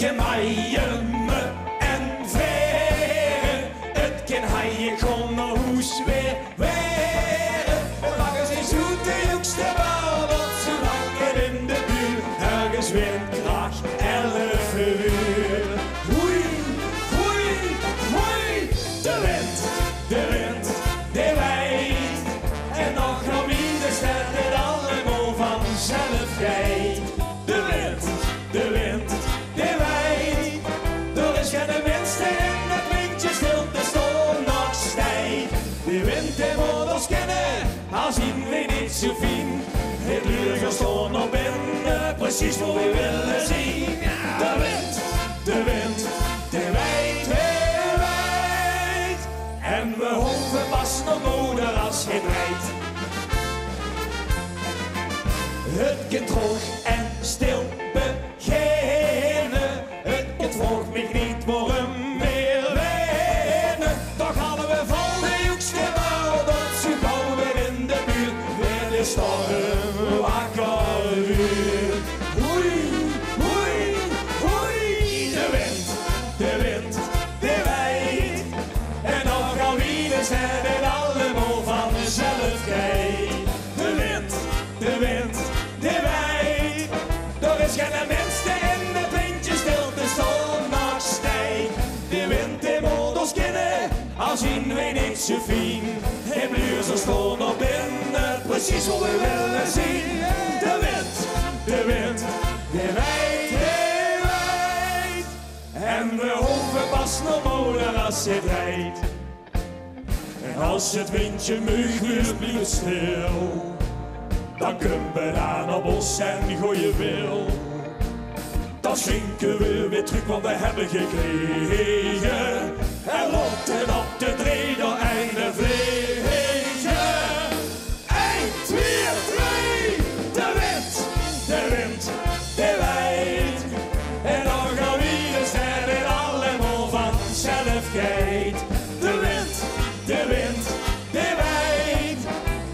kan maaien me en vreren. Het kan haaien gewoon naar huis weer weren. Het mag eens niet zoet de jongste bal, want zo lang in de buurt. Ergens windkracht 11 uur. Hoei, hoei, hoei. De wind, de wind, de wijd. En nog nog minder staat het allemaal vanzelf geit. De wind, de wind, de wijd. Er is geen minste en het windje stil te staan nog stijgt. De wind en models kennen, als zien we niet zo fijn. Het luger staan nog binnen, precies wat we willen zien. De wind, de wind, de wijd, de wijd. En we hoeven pas nog moeder als het rijdt. Het kind droog en stil beginnen. Het kind vroeg mij niet waarom meer winnen. Toch hadden we vol de jongste bouw, dat zo gauw weer in de buurt. Weer de storm wakker weer. Hoei, hoei, hoei. De wind, de wind, de wijd. En nog al wie zijn het allemaal vanzelf geit. De wind, de wind, de wijd. Er is geen minste in het windje stil te staan nog stijgt. De wind in models kennen, al zien we niet zo fijn. En bluurs staan nog binnen, precies wat we willen zien. De wind, de wind, de wijd, de wijd. En we hoeven pas nog moeder als het rijdt. En als het windje meegeurt, blijft stil. Dan kunnen we aan op ons en gooien wil. Dan schenken we weer terug wat we hebben gekregen. En rotten op de dree door einde vliegen. 1, 2, 3. De wind, de wind, de wijd. En nog al wie zijn het allemaal vanzelf geit. De wind, de wind, de wijd.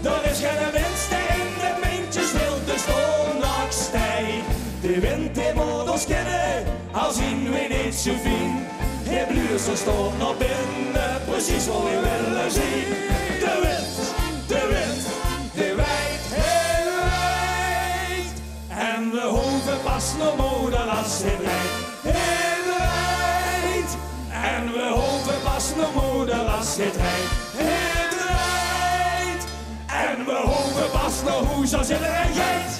Er is geen minste in de windje stil te staan nog stijgt. De wind in models kennen, al zien we niet zo fijn. Het bluurs staan nog binnen, precies wat we willen zien. De wind, de wind, de wijd, de wijd. En we hoeven pas nog moeder als het rijdt. Het rijdt. En we hoeven pas nog moeder als het rijdt. Het rijdt. En we hoeven pas nog hoes als het rijdt.